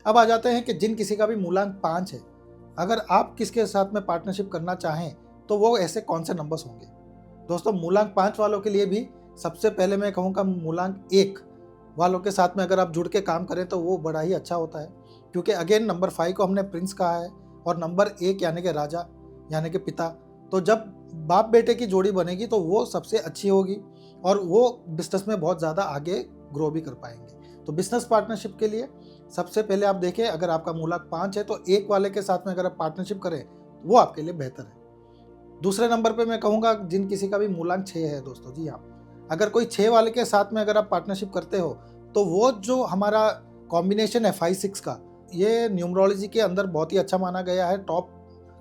अब आ जाते हैं कि जिन किसी का भी मूलांक 5 है, अगर आप किसके साथ में पार्टनरशिप करना चाहें तो वो ऐसे कौन से नंबर्स होंगे। दोस्तों मूलांक 5 वालों के लिए भी सबसे पहले मैं कहूँगा मूलांक 1 वालों के साथ में अगर आप जुड़ के काम करें तो वो बड़ा ही अच्छा होता है, क्योंकि अगेन नंबर 5 को हमने प्रिंस कहा है और नंबर 1 यानी कि राजा यानी कि पिता। तो जब बाप बेटे की जोड़ी बनेगी तो वो सबसे अच्छी होगी और वो बिजनेस में बहुत ज़्यादा आगे ग्रो भी कर पाएंगे। तो बिजनेस पार्टनरशिप के लिए सबसे पहले आप देखें, अगर आपका मूलांक 5 है तो 1 वाले के साथ में अगर आप पार्टनरशिप करें वो आपके लिए बेहतर है। दूसरे नंबर पे मैं कहूँगा जिन किसी का भी मूलांक 6 है दोस्तों, जी हाँ, अगर कोई 6 वाले के साथ में अगर आप पार्टनरशिप करते हो तो वो जो हमारा कॉम्बिनेशन है 5-6 का, ये न्यूमरोलॉजी के अंदर बहुत ही अच्छा माना गया है, टॉप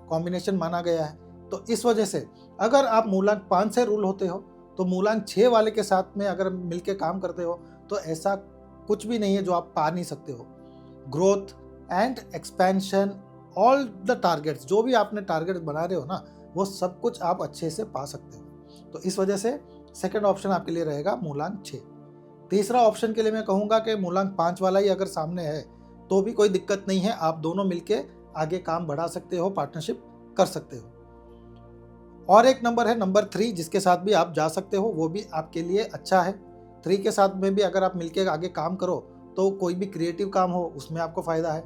कॉम्बिनेशन माना गया है। तो इस वजह से अगर आप मूलांक 5 से रूल होते हो तो मूलांक 6 वाले के साथ में अगर मिलके काम करते हो तो ऐसा कुछ भी नहीं है जो आप पा नहीं सकते हो। Growth and expansion, all the targets, जो भी आपने टारगेट बना रहे हो ना, वो सब कुछ आप अच्छे से पा सकते हो। तो इस वजह से सेकंड ऑप्शन आपके लिए रहेगा मूलांक 6। तीसरा ऑप्शन के लिए मैं कहूँगा कि मूलांक 5 वाला ही अगर सामने है तो भी कोई दिक्कत नहीं है, आप दोनों मिलके आगे काम बढ़ा सकते हो, पार्टनरशिप कर सकते हो। और एक नंबर है नंबर 3, जिसके साथ भी आप जा सकते हो, वो भी आपके लिए अच्छा है। 3 के साथ में भी अगर आप मिलके आगे काम करो तो कोई भी क्रिएटिव काम हो उसमें आपको फ़ायदा है,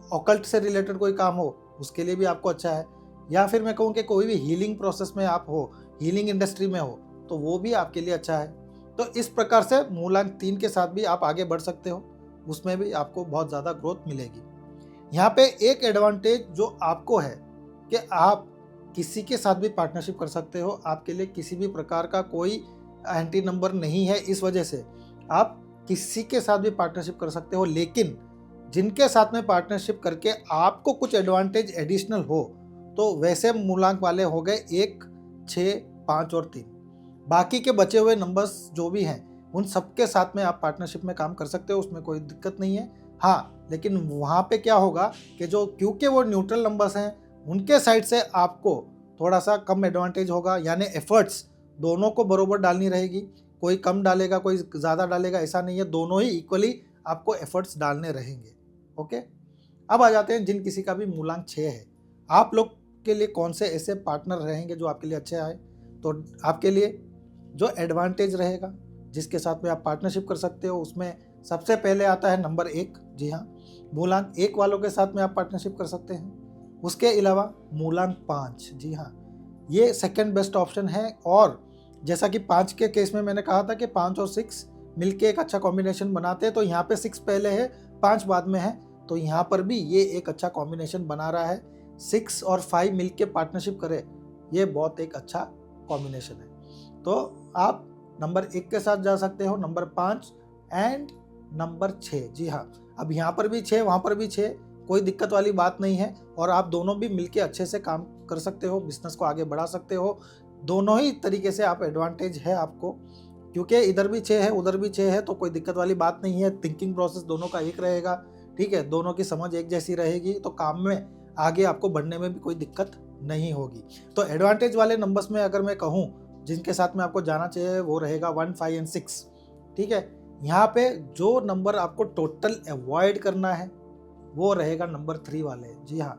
ऑकल्ट से रिलेटेड कोई काम हो उसके लिए भी आपको अच्छा है, या फिर मैं कहूँ कि कोई भी हीलिंग प्रोसेस में आप हो, हीलिंग इंडस्ट्री में हो तो वो भी आपके लिए अच्छा है। तो इस प्रकार से मूलांक 3 के साथ भी आप आगे बढ़ सकते हो, उसमें भी आपको बहुत ज़्यादा ग्रोथ मिलेगी। यहाँ पे एक एडवांटेज जो आपको है कि आप किसी के साथ भी पार्टनरशिप कर सकते हो, आपके लिए किसी भी प्रकार का कोई एंटी नंबर नहीं है, इस वजह से आप किसी के साथ भी पार्टनरशिप कर सकते हो। लेकिन जिनके साथ में पार्टनरशिप करके आपको कुछ एडवांटेज एडिशनल हो तो वैसे मूलांक वाले हो गए 1, 6, 5 और 3। बाकी के बचे हुए नंबर्स जो भी हैं उन सबके साथ में आप पार्टनरशिप में काम कर सकते हो, उसमें कोई दिक्कत नहीं है। हाँ, लेकिन वहाँ पे क्या होगा कि जो क्योंकि वो न्यूट्रल नंबर्स हैं उनके साइड से आपको थोड़ा सा कम एडवांटेज होगा, यानी एफर्ट्स दोनों को बरोबर डालनी रहेगी, कोई कम डालेगा कोई ज़्यादा डालेगा ऐसा नहीं है, दोनों ही इक्वली आपको एफर्ट्स डालने रहेंगे। ओके, अब आ जाते हैं जिन किसी का भी मूलांक 6 है, आप लोग के लिए कौन से ऐसे पार्टनर रहेंगे जो आपके लिए अच्छे आए। तो आपके लिए जो एडवांटेज रहेगा जिसके साथ में आप पार्टनरशिप कर सकते हो उसमें सबसे पहले आता है नंबर 1, जी हाँ, मूलांक 1 वालों के साथ में आप पार्टनरशिप कर सकते हैं। उसके अलावा मूलांक 5, जी हाँ, ये सेकंड बेस्ट ऑप्शन है। और जैसा कि 5 के केस में मैंने कहा था कि 5 और 6 मिलके एक अच्छा कॉम्बिनेशन बनाते हैं, तो यहाँ पे 6 पहले है 5 बाद में है, तो यहाँ पर भी ये एक अच्छा कॉम्बिनेशन बना रहा है। 6 और 5 मिलके पार्टनरशिप करे, ये बहुत एक अच्छा कॉम्बिनेशन है। तो आप नंबर 1 के साथ जा सकते हो, नंबर 5 एंड नंबर 6, जी हाँ, अब यहाँ पर भी 6 वहाँ पर भी 6, कोई दिक्कत वाली बात नहीं है। और आप दोनों भी मिलके अच्छे से काम कर सकते हो, बिजनेस को आगे बढ़ा सकते हो, दोनों ही तरीके से आप एडवांटेज है आपको, क्योंकि इधर भी 6 है उधर भी 6 है, तो कोई दिक्कत वाली बात नहीं है। थिंकिंग प्रोसेस दोनों का एक रहेगा, ठीक है, दोनों की समझ एक जैसी रहेगी, तो काम में आगे आपको बढ़ने में भी कोई दिक्कत नहीं होगी। तो एडवांटेज वाले नंबर्स में अगर मैं कहूँ जिनके साथ में आपको जाना चाहिए वो रहेगा 1, 5 एंड 6, ठीक है। यहाँ पे जो नंबर आपको टोटल अवॉइड करना है वो रहेगा नंबर 3 वाले, जी हाँ,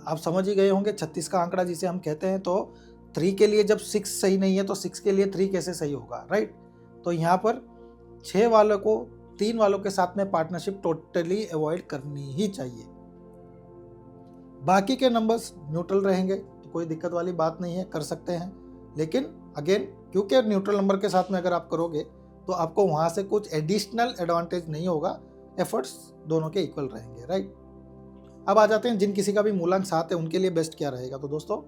आप समझ ही गए होंगे 36 का आंकड़ा जिसे हम कहते हैं। तो 3 के लिए जब 6 सही नहीं है तो 6 के लिए 3 कैसे सही होगा, राइट। तो यहाँ पर 6 वालों को 3 वालों के साथ में पार्टनरशिप टोटली अवॉइड करनी ही चाहिए। बाकी के नंबर्स न्यूट्रल रहेंगे तो कोई दिक्कत वाली बात नहीं है, कर सकते हैं। लेकिन अगेन क्योंकि न्यूट्रल नंबर के साथ में अगर आप करोगे तो आपको वहाँ से कुछ एडिशनल एडवांटेज नहीं होगा, एफर्ट्स दोनों के इक्वल रहेंगे, राइट। अब आ जाते हैं जिन किसी का भी मूलांक 7 है उनके लिए बेस्ट क्या रहेगा। तो दोस्तों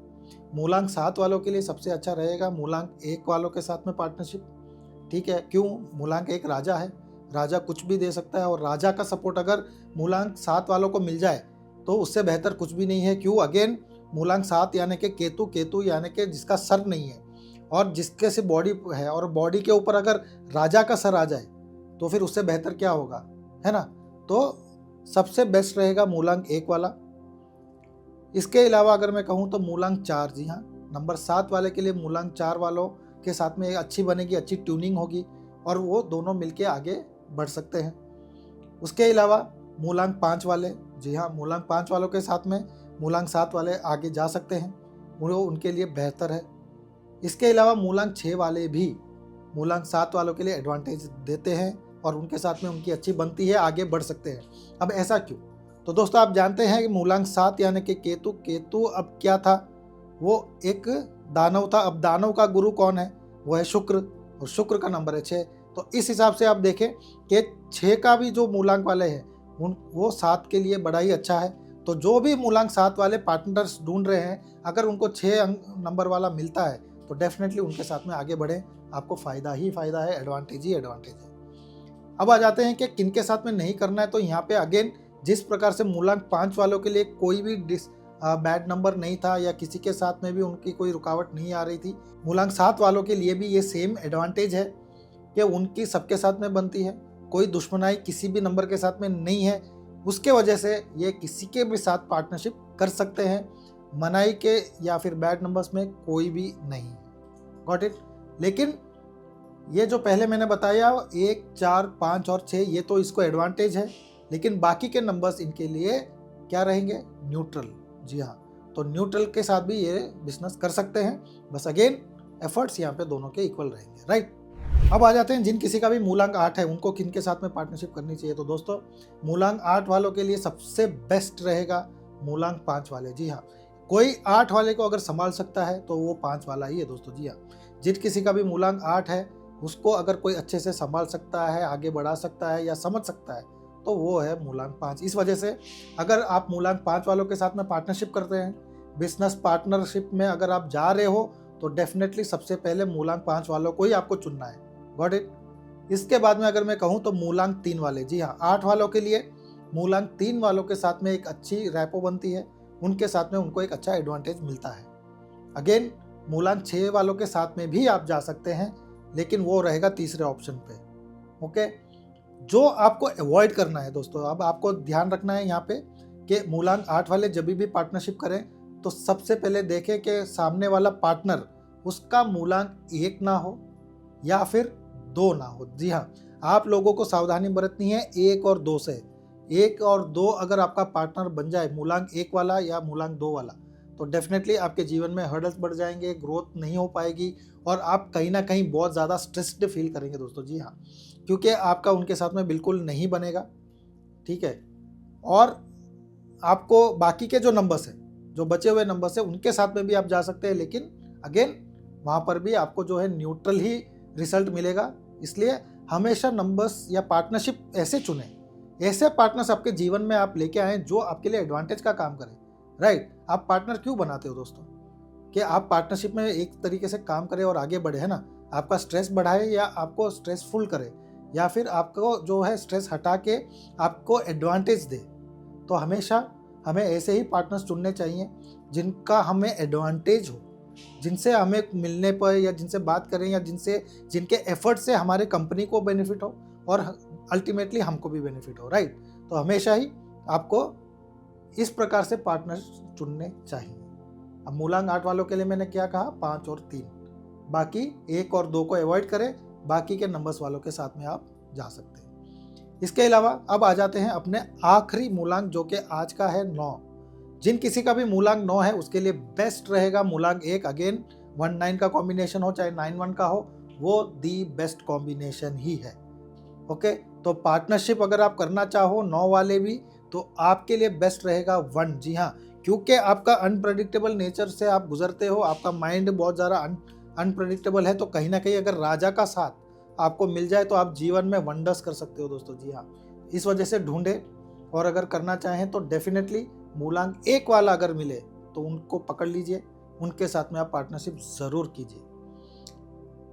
मूलांक 7 वालों के लिए सबसे अच्छा रहेगा मूलांक 1 वालों के साथ में पार्टनरशिप, ठीक है। क्यों, मूलांक 1 राजा है, राजा कुछ भी दे सकता है, और राजा का सपोर्ट अगर मूलांक 7 वालों को मिल जाए तो उससे बेहतर कुछ भी नहीं है। क्यों, अगेन मूलांक 7 यानी कि केतु, केतु यानी कि जिसका सर नहीं है और जिसके से बॉडी है, और बॉडी के ऊपर अगर राजा का सर आ जाए तो फिर उससे बेहतर क्या होगा, है ना। तो सबसे बेस्ट रहेगा मूलांक 1 वाला। इसके अलावा अगर मैं कहूँ तो मूलांक 4, जी हाँ, नंबर 7 वाले के लिए मूलांक 4 वालों के साथ में अच्छी बनेगी, अच्छी ट्यूनिंग होगी और वो दोनों मिलके आगे बढ़ सकते हैं। उसके अलावा मूलांक 5 वाले, जी हाँ, मूलांक 5 वालों के साथ में मूलांक 7 वाले आगे जा सकते हैं, वो उनके लिए बेहतर है। इसके अलावा मूलांक 6 वाले भी मूलांक 7 वालों के लिए एडवांटेज देते हैं और उनके साथ में उनकी अच्छी बनती है, आगे बढ़ सकते हैं। अब ऐसा क्यों? तो दोस्तों आप जानते हैं कि मूलांक 7 यानी कि केतु अब क्या था, वो एक दानव था। अब दानव का गुरु कौन है? वो है शुक्र, और शुक्र का नंबर है 6। तो इस हिसाब से आप देखें कि 6 का भी जो मूलांक वाले हैं वो 7 के लिए बड़ा ही अच्छा है। तो जो भी मूलांक 7 वाले पार्टनर्स ढूंढ रहे हैं, अगर उनको 6 नंबर वाला मिलता है तो डेफिनेटली उनके साथ में आगे बढ़ें, आपको फ़ायदा ही फ़ायदा है, एडवांटेज ही एडवांटेज है। अब आ जाते हैं कि किन के साथ में नहीं करना है। तो यहाँ पे अगेन जिस प्रकार से मूलांक 5 वालों के लिए कोई भी बैड नंबर नहीं था या किसी के साथ में भी उनकी कोई रुकावट नहीं आ रही थी, मूलांक 7 वालों के लिए भी ये सेम एडवांटेज है कि उनकी सबके साथ में बनती है, कोई दुश्मनाई किसी भी नंबर के साथ में नहीं है। उसके वजह से ये किसी के भी साथ पार्टनरशिप कर सकते हैं, मनाई के या फिर बैड नंबर्स में कोई भी नहीं है। Got it? लेकिन ये जो पहले मैंने बताया 1, 4, 5 और 6, ये तो इसको एडवांटेज है, लेकिन बाकी के नंबर्स इनके लिए क्या रहेंगे? न्यूट्रल। जी हाँ, तो न्यूट्रल के साथ भी ये बिजनेस कर सकते हैं, बस अगेन एफर्ट्स यहाँ पे दोनों के इक्वल रहेंगे, राइट? अब आ जाते हैं जिन किसी का भी मूलांक 8 है उनको किन के साथ में पार्टनरशिप करनी चाहिए। तो दोस्तों मूलांक 8 वालों के लिए सबसे बेस्ट रहेगा मूलांक 5 वाले। जी हाँ, कोई 8 वाले को अगर संभाल सकता है तो वो 5 वाला ही है दोस्तों। जी हाँ, जिन किसी का भी मूलांक 8 है उसको अगर कोई अच्छे से संभाल सकता है, आगे बढ़ा सकता है या समझ सकता है, तो वो है मूलांक 5। इस वजह से अगर आप मूलांक 5 वालों के साथ में पार्टनरशिप करते हैं, बिजनेस पार्टनरशिप में अगर आप जा रहे हो, तो डेफिनेटली सबसे पहले मूलांक 5 वालों को ही आपको चुनना है। Got it? इसके बाद में अगर मैं कहूँ तो मूलांक 3 वाले, जी हाँ, 8 वालों के लिए मूलांक 3 वालों के साथ में एक अच्छी रैपो बनती है, उनके साथ में उनको एक अच्छा एडवांटेज मिलता है। अगेन मूलांक 6 वालों के साथ में भी आप जा सकते हैं, लेकिन वो रहेगा तीसरे ऑप्शन पे। ओके, जो आपको अवॉइड करना है दोस्तों, अब आपको ध्यान रखना है यहाँ पे कि मूलांक 8 वाले जब भी पार्टनरशिप करें तो सबसे पहले देखें कि सामने वाला पार्टनर उसका मूलांक 1 ना हो या फिर 2 ना हो। जी हाँ, आप लोगों को सावधानी बरतनी है 1 और 2 से। 1 और 2 अगर आपका पार्टनर बन जाए मूलांक 1 वाला या मूलांक 2 वाला, तो डेफिनेटली आपके जीवन में हर्डल्स बढ़ जाएंगे, ग्रोथ नहीं हो पाएगी और आप कहीं ना कहीं बहुत ज़्यादा स्ट्रेस्ड फील करेंगे दोस्तों। जी हाँ, क्योंकि आपका उनके साथ में बिल्कुल नहीं बनेगा, ठीक है। और आपको बाकी के जो नंबर्स हैं, जो बचे हुए नंबर्स हैं, उनके साथ में भी आप जा सकते हैं, लेकिन अगेन वहाँ पर भी आपको जो है न्यूट्रल ही रिजल्ट मिलेगा। इसलिए हमेशा नंबर्स या पार्टनरशिप ऐसे चुनें, ऐसे पार्टनर्स आपके जीवन में आप लेके आएँ जो आपके लिए एडवांटेज का काम करें, राइट? आप पार्टनर क्यों बनाते हो दोस्तों? कि आप पार्टनरशिप में एक तरीके से काम करें और आगे बढ़े, है ना? आपका स्ट्रेस बढ़ाए या आपको स्ट्रेसफुल करे, या फिर आपको जो है स्ट्रेस हटा के आपको एडवांटेज दे। तो हमेशा हमें ऐसे ही पार्टनर्स चुनने चाहिए जिनका हमें एडवांटेज हो, जिनसे हमें मिलने पर या जिनसे बात करें या जिनके एफर्ट से हमारे कंपनी को बेनिफिट हो और अल्टीमेटली हमको भी बेनिफिट हो, राइट? तो हमेशा ही आपको इस प्रकार से पार्टनर चुनने चाहिए। अब मूलांक 8 वालों के लिए मैंने क्या कहा? 5 और 3, बाकी 1 और 2 को अवॉइड करें, बाकी के नंबर्स वालों के साथ में आप जा सकते हैं। इसके अलावा अब आ जाते हैं अपने आखिरी मूलांक, जो कि आज का है 9। जिन किसी का भी मूलांक 9 है उसके लिए बेस्ट रहेगा मूलांक 1। अगेन 1-9 का कॉम्बिनेशन हो चाहे 9-1 का हो, वो दी बेस्ट कॉम्बिनेशन ही है। ओके, तो पार्टनरशिप अगर आप करना चाहो 9 वाले भी, तो आपके लिए बेस्ट रहेगा 1। जी हाँ, क्योंकि आपका अनप्रेडिक्टेबल नेचर से आप गुजरते हो, आपका माइंड बहुत ज़्यादा अनप्रेडिक्टेबल है, तो कहीं ना कहीं अगर राजा का साथ आपको मिल जाए तो आप जीवन में वंडर्स कर सकते हो दोस्तों। जी हाँ, इस वजह से ढूंढे, और अगर करना चाहें तो डेफिनेटली मूलांक 1 वाला अगर मिले तो उनको पकड़ लीजिए, उनके साथ में आप पार्टनरशिप ज़रूर कीजिए।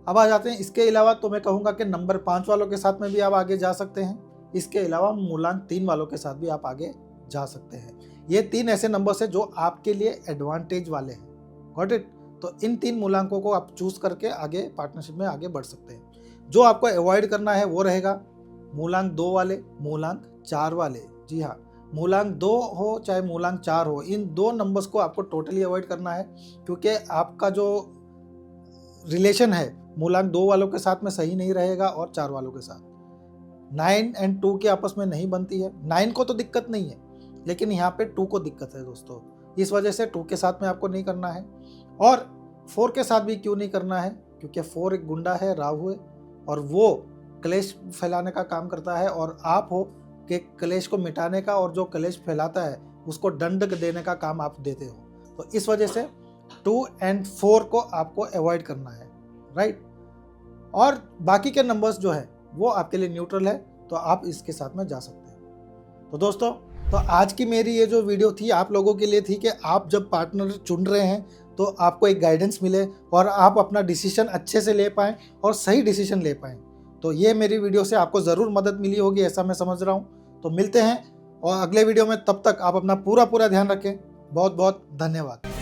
अब आ जाते हैं, इसके अलावा तो मैं कहूँगा कि नंबर 5 वालों के साथ में भी आप आगे जा सकते हैं। इसके अलावा मूलांक 3 वालों के साथ भी आप आगे जा सकते हैं। ये 3 ऐसे नंबर्स हैं जो आपके लिए एडवांटेज वाले हैं। Got it? तो इन 3 मूलांकों को आप चूज करके आगे पार्टनरशिप में आगे बढ़ सकते हैं। जो आपको अवॉइड करना है वो रहेगा मूलांक 2 वाले, मूलांक 4 वाले। जी हाँ, मूलांक 2 हो चाहे मूलांक 4 हो, इन 2 नंबर्स को आपको टोटली अवॉइड करना है, क्योंकि आपका जो रिलेशन है मूलांक 2 वालों के साथ में सही नहीं रहेगा और 4 वालों के साथ। 9 एंड 2 की आपस में नहीं बनती है। 9 को तो दिक्कत नहीं है, लेकिन यहाँ पे 2 को दिक्कत है दोस्तों। इस वजह से 2 के साथ में आपको नहीं करना है। और 4 के साथ भी क्यों नहीं करना है, क्योंकि 4 एक गुंडा है, राहु है, और वो क्लेश फैलाने का काम करता है, और आप हो कि क्लेश को मिटाने का, और जो क्लेश फैलाता है उसको दंड देने का काम आप देते हो। तो इस वजह से 2 एंड 4 को आपको अवॉइड करना है, राइट। और बाकी के नंबर्स जो है वो आपके लिए न्यूट्रल है, तो आप इसके साथ में जा सकते हैं। तो दोस्तों, तो आज की मेरी ये जो वीडियो थी आप लोगों के लिए थी कि आप जब पार्टनर चुन रहे हैं तो आपको एक गाइडेंस मिले और आप अपना डिसीजन अच्छे से ले पाएँ और सही डिसीजन ले पाएँ। तो ये मेरी वीडियो से आपको ज़रूर मदद मिली होगी, ऐसा मैं समझ रहा हूँ। तो मिलते हैं और अगले वीडियो में, तब तक आप अपना पूरा ध्यान रखें। बहुत बहुत धन्यवाद।